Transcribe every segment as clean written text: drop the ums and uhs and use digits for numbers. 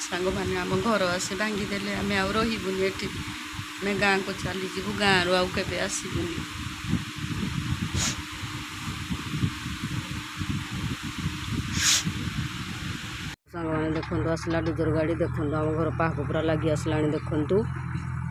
सांग मैंने आम घर आसी भांगीदेले आम आ रहीबुनि एटी मैं गाँ को चलीजु गाँव रु आउ केबे आसबुनि सांग मैंने देखु आसला डोजर गाड़ी देखु आम घर पाख पूरा लगी आसला देखु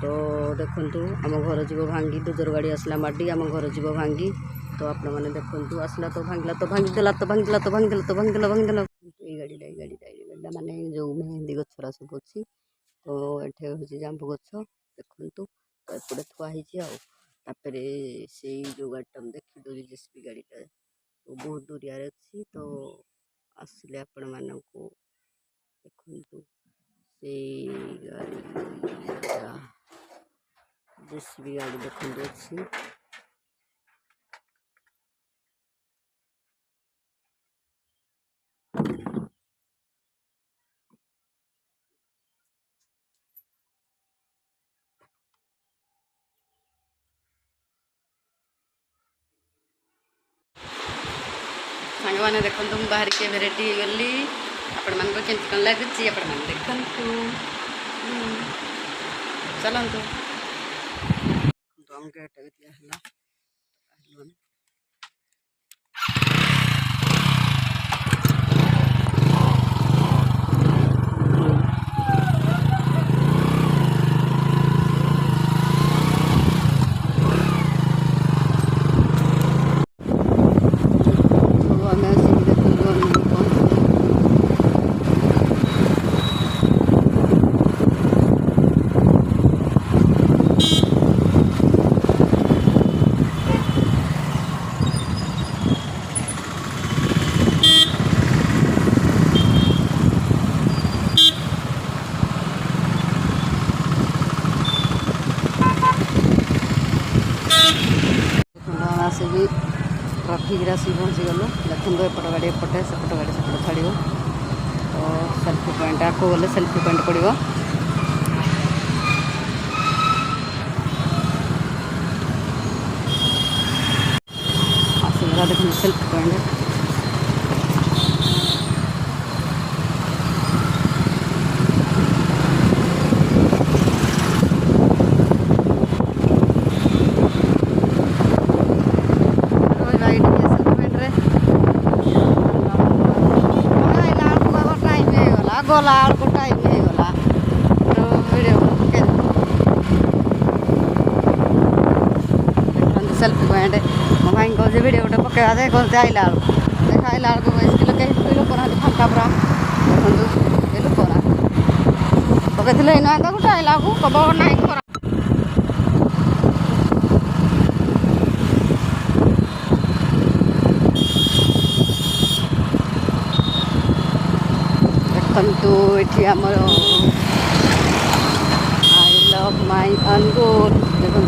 तो देखु आम घर जीव भांगी डोजर गाड़ी आसला माडी आम घर जीव भांगी तो आपण मैंने देखु आसला तो भांगला तो भांगीदेला तो भांगीदेला तो भांगीदेला तो भांगीदेला भांगीदेला गाड़ी माने जो मेहंदी गछरा सब अच्छी तो ये हूँ जांबू गछ देखु तो एपटे थुआई आउे से जो गाड़ी देखी दे जेसीबी गाड़ीटा तो बहुत दूरिया अच्छी तो आसिले आपण मानू देखु से गाड़ी जेसीबी गाड़ी देखु अच्छी सांग मैंने देखो मुझे बाहर के रेडी गली आपण मान के कौन लगुच आपण मैंने देखु चलतु आम गेट दिया आसिक ट्राफिक आसिक पहुँचीगलु देखो एपट गाड़ी एपटे सेपट गाड़ी सेपटे छाड़ तो सेल्फी पॉइंट आगे गले सेल्फी पॉइंट पड़ो आसगला देखो सेल्फी पॉइंट गला को टाइम नहीं गला तो वीडियो सेल्फी पॉइंट मो भाई कह वीडियो गोटे पकेवा दे कहते आइला देख आइला को लोग कहीं लोक ना फांका पूरा देखो ये लोक ना पकई ना गोटे आइला को कब ना देखु ये आमर आई लव माई अनुगुल देखो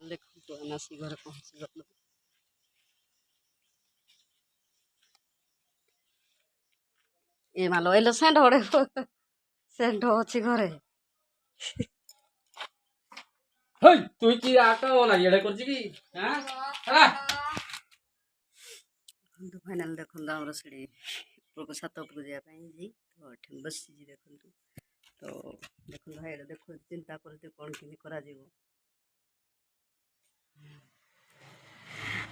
देखो आसी घर पहुँची गलु ये मालो एलो सेंड गोटे सेंड अच्छी घरे तुई की आटा वाला येडे करजी की हां चला तो फाइनल देखो आमर सीढ़ी ऊपर छात उपरको जावाई जी तो ये बसी देखु तो देखो भाई देखो चिंता करते कौन कि करा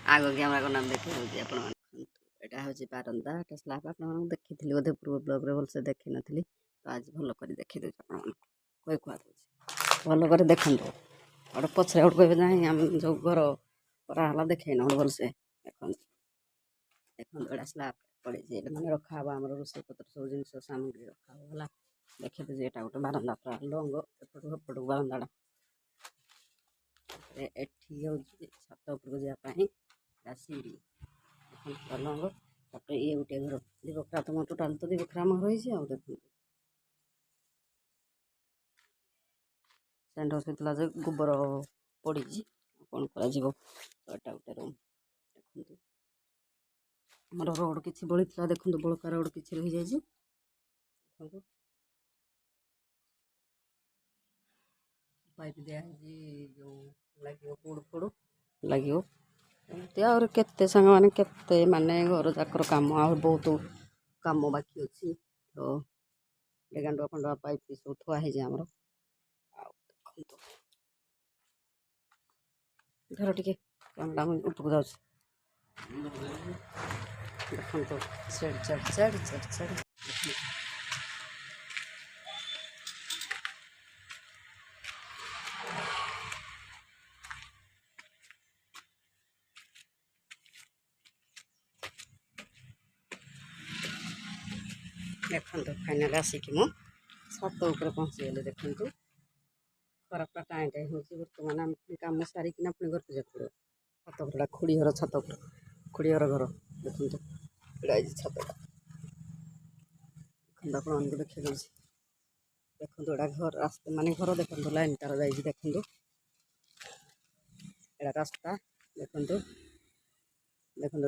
आग कैमेरा को नाम देखिए यहाँ हूँ बारंदा एटा स्लाब आप देखी बोधे पूर्व ब्लग्रे भलसे देखी नी तो आज भल कर देखी दूँ आप कह भल कर देखु गोटे पचरे गोटे कहे ना आम जो घर कराला देखेना गोटे भलसे देखो देखो स्लाब पड़े मैंने रखा आम रोषे पत्र सब जिन सामग्री रखा देखी दूँ यहाँ गोटे बारंदा पूरा लंग एपटू बारंदा एठी हूँ छात उपरको जावाई सीढ़ी लंग तापर ये गोटे घर दिवकरा तुम टोटाल तो दिवकरा आम रही है देखो सेंड होता गोबर पड़ी कौन कर तो एटा गोटे रूम देखो आमर रोड किसी बड़ी देखो बड़का रोड किसी रही जाए देखो पाइप दिया जो लगे पोड़ फोड़ लगे एमती आते सांग मैंने केते माने घर जाकर कम आ बहुत କାମ ବାକି ଅଛି। ତ ଗାଣ୍ଡୁଆ ଫାଣ୍ଡୁଆ ପାଇପ୍ ସବୁ ଥୁଆ ହେଇଛି ଆମର। ଆଉ ଦେଖନ୍ତୁ ଧର ଟିକେ କାମଟା ମୁଁ ଉପରକୁ ଯାଉଛି। ଦେଖନ୍ତୁ ଛେଡ଼ି ଦେଖନ୍ତୁ ଫାଇନାଲ୍ ଆସିକି ମୁଁ ଛାତ ଉପରେ ପହଞ୍ଚିଗଲି। ଦେଖନ୍ତୁ ଖରାପଟା ଟାଇଁ ଟାଇଁ ହେଉଛି। ବର୍ତ୍ତମାନ ଆମେ କାମ ସାରିକିନା ପୁଣି ଘରକୁ ଯିବାକୁ ପଡ଼ିବ। ଛାତ ଉପରଟା ଖୁଡ଼ି ଘର ଛାତ ଉପରେ, ଖୁଡ଼ି ଘର ଦେଖନ୍ତୁ ଏଇଟା ହେଇଛି ଛାତଟା। ଦେଖନ୍ତୁ ଆପଣମାନଙ୍କୁ ଦେଖେଇ ଦେଉଛି। ଦେଖନ୍ତୁ ଏଇଟା ଘର ରାସ୍ତା ମାନେ ଘର ଦେଖନ୍ତୁ ଲାଇନ୍ ତାର ଯାଇଛି। ଦେଖନ୍ତୁ ଏଇଟା ରାସ୍ତା ଦେଖନ୍ତୁ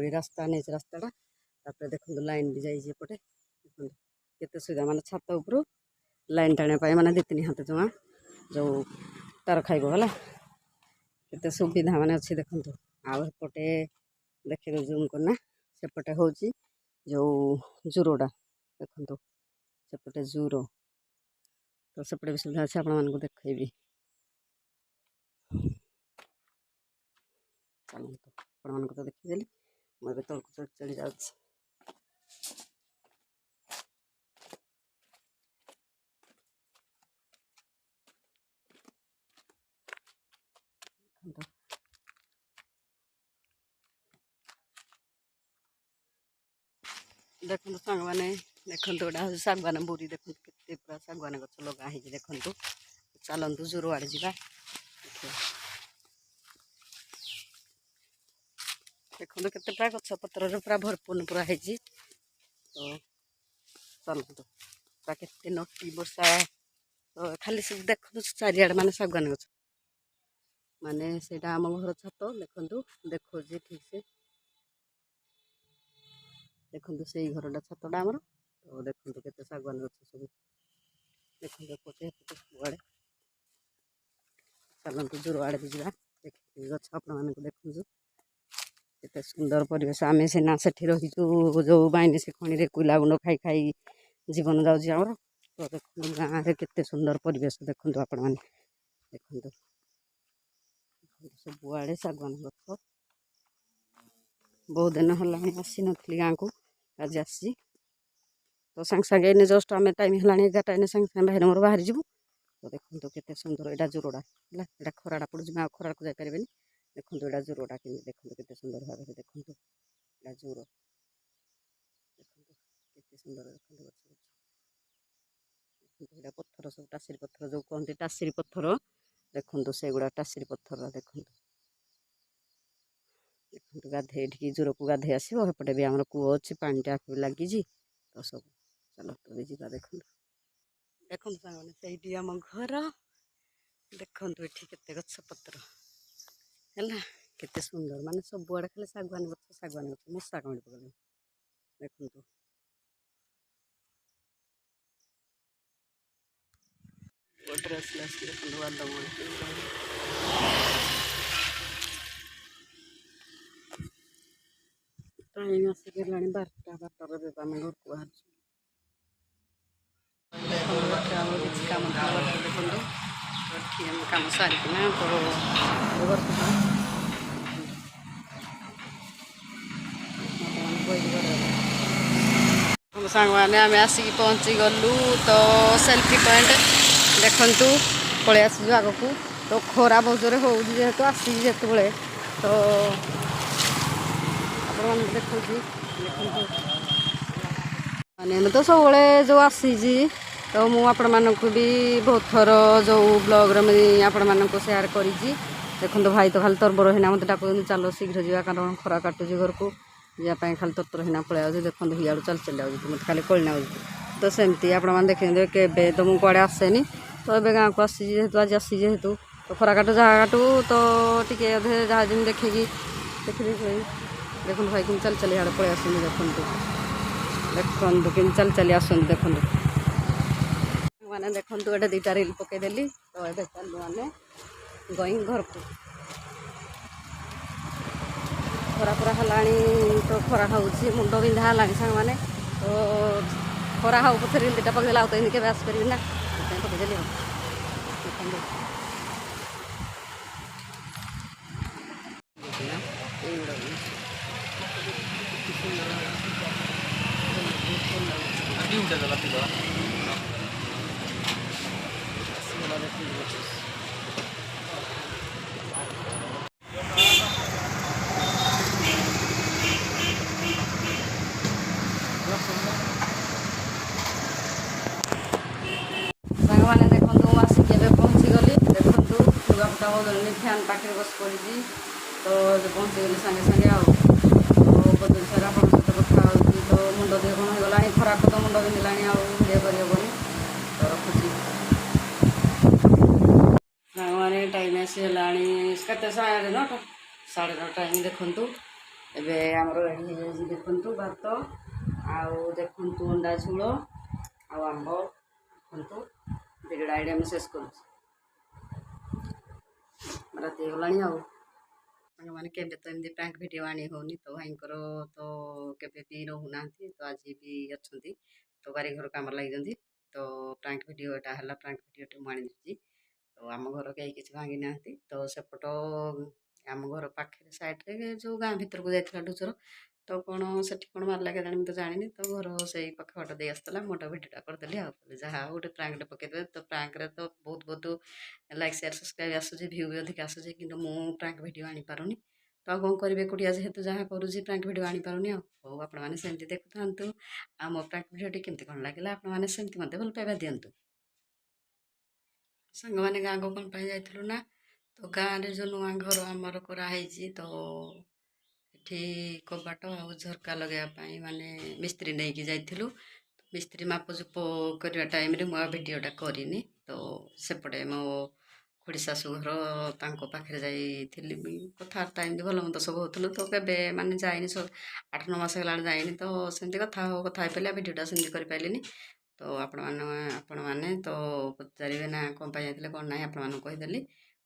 ଏଇ ରାସ୍ତା ନେଇଛି ରାସ୍ତାଟା। ତାପରେ ଦେଖନ୍ତୁ ଲାଇନ୍ ବି ଯାଇଛି ଏପଟେ। ଦେଖନ୍ତୁ କେତେ ସୁବିଧା ମାନେ ଛାତ ଉପରୁ ଲାଇନ୍ ଟାଣିବା ପାଇଁ ମାନେ 2-3 ହାତ ଜମା ଯେଉଁ ତାର ଖାଇବ ହେଲା କେତେ ସୁବିଧା ମାନେ ଅଛି ଦେଖନ୍ତୁ। ଆଉ ଏପଟେ ଦେଖିବେ ଜୁମ୍ କନା ସେପଟେ ହେଉଛି ଯେଉଁ ଜୁରୋଟା ଦେଖନ୍ତୁ ସେପଟେ ଜୁରୋ। ତ ସେପଟେ ବି ସୁବିଧା ଅଛି ଆପଣମାନଙ୍କୁ ଦେଖେଇବି। ଚାଲନ୍ତୁ ଆପଣମାନଙ୍କୁ ତ ଦେଖିଦେଲି। ମୁଁ ଏବେ ତଳକୁ ଚଢ଼ି ଯାଉଛି। ଦେଖନ୍ତୁ ସାଙ୍ଗମାନେ ଦେଖନ୍ତୁ ଏଇଟା ହେଉଛି ଶାଗୁଆନ ବୁରି। ଦେଖନ୍ତୁ କେତେ ପୁରା ଶାଗୁଆନ ଗଛ ଲଗା ହେଇଛି। ଦେଖନ୍ତୁ ଚାଲନ୍ତୁ ଜୋର ଆଡ଼େ ଯିବା। ଦେଖନ୍ତୁ କେତେ ପୁରା ଗଛ ପତ୍ରରେ ପୁରା ଭରପୁର ପୁରା ହେଇଛି। ତ ଚାଲନ୍ତୁ ପୁରା କେତେ ନଟି ବର୍ଷା ତ ଖାଲି ସବୁ ଦେଖନ୍ତୁ ଚାରିଆଡ଼େ ମାନେ ଶାଗୁଆନ ଗଛ। ମାନେ ସେଇଟା ଆମ ଘର ଛାତ ଦେଖନ୍ତୁ ଦେଖଉଛି ଠିକ୍ ସେ। ଦେଖନ୍ତୁ ସେଇ ଘରଟା ଛାତଟା ଆମର। ତ ଦେଖନ୍ତୁ କେତେ ଶାଗୁଆନ ଗଛ ସବୁ ଦେଖନ୍ତୁ ଏପଟେ ସବୁଆଡ଼େ। ଚାଲନ୍ତୁ ଜୋର ଆଡ଼େ ବି ଯିବା। ଦେଖିକି ଗଛ ଆପଣମାନଙ୍କୁ ଦେଖନ୍ତୁ କେତେ ସୁନ୍ଦର ପରିବେଶ। ଆମେ ସିନା ସେଠି ରହିଛୁ ଯେଉଁ ବାଇଁଶି ଖଣିରେ କୋଇଲା ଗୁଣ୍ଡ ଖାଇ ଖାଇ ଜୀବନ ଯାଉଛି ଆମର। ତ ଦେଖନ୍ତୁ ଗାଁରେ କେତେ ସୁନ୍ଦର ପରିବେଶ ଦେଖନ୍ତୁ ଆପଣମାନେ। ଦେଖନ୍ତୁ ସବୁଆଡ଼େ ଶାଗୁଆନ ଗଛ। ବହୁତ ଦିନ ହେଲାଣି ଆସିନଥିଲି ଗାଁକୁ, ଆଜି ଆସିଛି। ତ ସାଙ୍ଗେ ସାଙ୍ଗେ ଏଇନେ ଜଷ୍ଟ ଆମେ ଟାଇମ୍ ହେଲାଣି 11ଟା ଏଇନେ ସାଙ୍ଗେ ସାଙ୍ଗେ ଭାଇର ମୋର ବାହାରି ଯିବୁ। ତ ଦେଖନ୍ତୁ କେତେ ସୁନ୍ଦର ଏଇଟା ଜୋରଟା ହେଲା। ଏଇଟା ଖରାଟା ପଡ଼ୁଛି ଆଉ ଖରାକୁ ଯାଇପାରିବେନି। ଦେଖନ୍ତୁ ଏଇଟା ଜୋରଟା କେମିତି ଦେଖନ୍ତୁ କେତେ ସୁନ୍ଦର ଭାବରେ ଦେଖନ୍ତୁ ଏଇଟା ଜୋର। ଦେଖନ୍ତୁ କେତେ ସୁନ୍ଦର ଦେଖନ୍ତୁ ଗଛ ଗଛ। ଦେଖନ୍ତୁ ଏଇଟା ପଥର ସବୁ ଟାସିରି ପଥର ଯେଉଁ କୁହନ୍ତି ଟାସିରି ପଥର। ଦେଖନ୍ତୁ ସେଗୁଡ଼ା ଟାସିରି ପଥର ଦେଖନ୍ତୁ। ଦେଖନ୍ତୁ ଗାଧେଇ ଏଠିକି ଜୋରକୁ ଗାଧେଇ ଆସିବ। ସେପଟେ ବି ଆମର କୂଅ ଅଛି, ପାଣି ଟ୍ୟାପ୍ ବି ଲାଗିଛି। ତ ସବୁ ଚାଲନ୍ତୁ ବି ଯିବା। ଦେଖନ୍ତୁ ସାଙ୍ଗମାନେ ସେଇଠି ଆମ ଘର। ଦେଖନ୍ତୁ ଏଠି କେତେ ଗଛ ପତ୍ର ହେଲା କେତେ ସୁନ୍ଦର ମାନେ ସବୁଆଡ଼େ ଖାଲି ଶାଗୁଆନ ଗଛ ଶାଗୁଆନ ଗଛ। ମଶା କାମୁଡ଼ି ପକେଇଲେଣି ଦେଖନ୍ତୁ। ଟାଇମ୍ ଆସିକି ହେଲାଣି 12ଟାରେ ଏବେ ଆମେ ଘରକୁ ବାହାରିଛୁ। ଆମର କିଛି କାମ ଥିଲା ଦେଖନ୍ତୁ ଏଠି ଆମେ କାମ ସାରିକିନା ତ ଘରକୁ ସାଙ୍ଗମାନେ ଆମେ ଆସିକି ପହଞ୍ଚିଗଲୁ। ତ ସେଲ୍ଫି ପଏଣ୍ଟ ଦେଖନ୍ତୁ ପଳେଇ ଆସିଛୁ ଆଗକୁ। ତ ଖରା ବହୁତ ଜୋରେ ହେଉଛି ଯେହେତୁ ଆସିଛି ଯେତେବେଳେ ତ ଆପଣମାନଙ୍କୁ ଦେଖଉଛି। ଦେଖନ୍ତୁ ମାନେ ଆମେ ତ ସବୁବେଳେ ଯେଉଁ ଆସିଛି ତ ମୁଁ ଆପଣମାନଙ୍କୁ ବି ବହୁତ ଥର ଯେଉଁ ବ୍ଲଗ୍ରେ ମୁଁ ଆପଣମାନଙ୍କୁ ସେୟାର କରିଛି। ଦେଖନ୍ତୁ ଭାଇ ତ ଖାଲି ତରବର ହେଇନା ମୋତେ ଡାକୁଛନ୍ତି ଚାଲ ଶୀଘ୍ର ଯିବା କାରଣ ଖରା କାଟୁଛି। ଘରକୁ ଯିବା ପାଇଁ ଖାଲି ତରତର ହେଇନା ପଳେଇ ଆଉଛି। ଦେଖନ୍ତୁ ହିଆଡ଼ୁ ଚାଲି ଚାଲି ଯାଉଛି ମୋତେ ଖାଲି କଳି ନାଗୁଛି। ତ ସେମିତି ଆପଣମାନେ ଦେଖିଛନ୍ତି କେବେ ତ ମୁଁ କୁଆଡ଼େ ଆସେନି। ତ ଏବେ ଗାଁକୁ ଆସିଛି ଯେହେତୁ ଆଜି ଆସିଛି ଯେହେତୁ ତ ଖରା କାଟୁ ଯାହା କାଟୁ ତ ଟିକେ ଅଧେ ଯାହା ଯେମିତି ଦେଖିକି ଦେଖିଦେଇକି ଦେଖନ୍ତୁ ଭାଇ କେମିତି ଚାଲି ଚାଲି ଇଆଡ଼େ ପଳେଇ ଆସନ୍ତି। ଦେଖନ୍ତୁ କେମିତି ଚାଲି ଚାଲି ଆସନ୍ତି ଦେଖନ୍ତୁ ମାନେ। ଦେଖନ୍ତୁ ଏଇଟା 2ଟା ରିଲ୍ ପକେଇଦେଲି। ତ ଏବେ ଚାଲୁ ଆମେ ଗଈ ଘରକୁ। ଖରା ହେଲାଣି ତ ଖରା ହେଉଛି ମୁଣ୍ଡ ବିନ୍ଧା ହେଲାଣି ସାଙ୍ଗମାନେ। ତ ଖରା ହଉ ପଛରେ ଏମିତିଟା ପକେଇଦେଲେ ଆଉ ତ ଏମିତି କେବେ ଆସିପାରିବି ନା ସେଥିପାଇଁ ପକେଇଦେଲି ଆଉ ଦେଖନ୍ତୁ ସାଙ୍ଗମାନେ ଦେଖନ୍ତୁ ମୁଁ ଆସିକି ଏବେ ପହଞ୍ଚିଗଲି ଦେଖନ୍ତୁ ଲୁଗାପଟା ବଦଳିନି ଫ୍ୟାନ୍ ପାଖରେ ବସି ପଡ଼ିଛି ତ ଏବେ ପହଞ୍ଚିଗଲି ସାଙ୍ଗେ ସାଙ୍ଗେ ଆଉ ତ ବଦଳି ସାରି ଆପଣଙ୍କ ସହିତ କଥା ହେଉଛି ତ ମୁଣ୍ଡ ଦେହ କ'ଣ ହେଇଗଲାଣି ଖରାପ ତ ମୁଣ୍ଡ ବିନ୍ଧିଲାଣି ଆଉ ଭିଡ଼ିଓ କରିହେବନି ତ ରଖୁଛି ସାଙ୍ଗମାନେ ଟାଇମ୍ ଆସି ହେଲାଣି କେତେ 9:30 9:30 ଟାଇମ୍ ଦେଖନ୍ତୁ ଏବେ ଆମର ରେଡ଼ି ହେଇଯାଇଛି ଦେଖନ୍ତୁ ଭାତ ଆଉ ଦେଖନ୍ତୁ ଅଣ୍ଡା ଝୋଳ ଆଉ ଆମ୍ବ ଦେଖନ୍ତୁ ଭିଡ଼ିଓଟା ଏଇଠି ଆମେ ଶେଷ କରୁଛୁ ରାତି ହେଇଗଲାଣି ଆଉ ସାଙ୍ଗମାନେ କେବେ ତ ଏମିତି ପ୍ରାଙ୍କ ଭିଡ଼ିଓ ଆଣି ହେଉନି ତ ଭାଇଙ୍କର ତ କେବେ ବି ରହୁନାହାନ୍ତି ତ ଆଜି ବି ଅଛନ୍ତି ତ ବାରି ଘର କାମରେ ଲାଗିଛନ୍ତି ତ ପ୍ରାଙ୍କ ଭିଡ଼ିଓ ଏଟା ହେଲା ପ୍ରାଙ୍କ ଭିଡ଼ିଓଟେ ମୁଁ ଆଣିଦେଇଛି ତ ଆମ ଘର କେହି କିଛି ଭାଙ୍ଗି ନାହାନ୍ତି ତ ସେପଟ ଆମ ଘର ପାଖରେ ସାଇଡ଼୍ରେ ଯେଉଁ ଗାଁ ଭିତରକୁ ଯାଇଥିଲା ଡୁଚର ତ କ'ଣ ସେଠି କ'ଣ ମାରିଲା କେଜାଣି ମୁଁ ତ ଜାଣିନି ତ ଘର ସେଇ ପାଖ ବାଟ ଦେଇ ଆସିଥିଲା ମୁଁ ଭିଡ଼ିଓଟା କରିଦେଲି ଆଉ ଯାହା ହଉ ଗୋଟେ ପ୍ରାଙ୍କଟେ ପକେଇଦେବେ ତ ପ୍ରାଙ୍କରେ ତ ବହୁତ ବହୁତ ଲାଇକ୍ ସେୟାର ସବସ୍କ୍ରାଇବ୍ ଆସୁଛି ଭ୍ୟୁ ବି ଅଧିକ ଆସୁଛି କିନ୍ତୁ ମୁଁ ପ୍ରାଙ୍କ ଭିଡ଼ିଓ ଆଣିପାରୁନି ତ ଆଉ କ'ଣ କରିବେ ଏକୁଟିଆ ଯେହେତୁ ଯାହା କରୁଛି ପ୍ରାଙ୍କ ଭିଡ଼ିଓ ଆଣିପାରୁନି ଆଉ ହଉ ଆପଣମାନେ ସେମିତି ଦେଖୁଥାନ୍ତୁ ଆଉ ମୋ ପ୍ରାଙ୍କ ଭିଡ଼ିଓଟି କେମିତି କ'ଣ ଲାଗିଲା ଆପଣମାନେ ସେମିତି ମୋତେ ଭଲ ପାଇବା ଦିଅନ୍ତୁ ସାଙ୍ଗମାନେ ଗାଁକୁ କ'ଣ ପାଇଁ ଯାଇଥିଲୁ ନା ତ ଗାଁରେ ଯେଉଁ ନୂଆ ଘର ଆମର କରାହେଇଛି ତ ଏଠି କବାଟ ଆଉ ଝରକା ଲଗାଇବା ପାଇଁ ମାନେ ମିସ୍ତ୍ରୀ ନେଇକି ଯାଇଥିଲୁ ମିସ୍ତ୍ରୀ ମାପଚୁପ କରିବା ଟାଇମ୍ରେ ମୁଁ ଆଉ ଭିଡ଼ିଓଟା କରିନି ତ ସେପଟେ ମୋ ଖୁଡ଼ି ଶାଶୁ ଘର ତାଙ୍କ ପାଖରେ ଯାଇଥିଲି କଥାବାର୍ତ୍ତା ଏମିତି ଭଲ ମନ୍ଦ ସବୁ ହେଉଥିଲୁ ତ କେବେ ମାନେ ଯାଇନି 8-9 ମାସ ହେଲାଣି ଯାଇନି ତ ସେମିତି କଥା ହେଇପାରିଲା ଭିଡ଼ିଓଟା ସେମିତି କରିପାରିଲିନି ତ ଆପଣମାନେ ତ ପଚାରିବେ ନା କ'ଣ ପାଇଁ ଯାଇଥିଲେ କ'ଣ ନାହିଁ ଆପଣମାନଙ୍କୁ କହିଦେଲି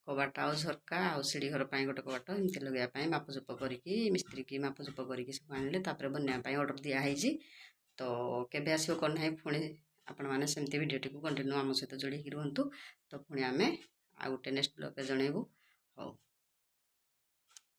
କବାଟ ଆଉ ଝରକା ଆଉ ସିଡ଼ି ଘର ପାଇଁ ଗୋଟେ କବାଟ ଏମିତି ଲଗାଇବା ପାଇଁ ମାପଚୁପ କରିକି ମିସ୍ତ୍ରୀକି ମାପଚୁପ କରିକି ସବୁ ଆଣିଲେ ତାପରେ ବନେଇବା ପାଇଁ ଅର୍ଡ଼ର ଦିଆହେଇଛି ତ କେବେ ଆସିବ କ'ଣ ନାହିଁ ପୁଣି ଆପଣମାନେ ସେମିତି ଭିଡ଼ିଓଟିକୁ କଣ୍ଟିନ୍ୟୁ ଆମ ସହିତ ଯୋଡ଼ିକି ରୁହନ୍ତୁ ତ ପୁଣି ଆମେ ଆଉ ଗୋଟେ ନେକ୍ସଟ ବ୍ଲଗ୍ରେ ଜଣେଇବୁ ହଉ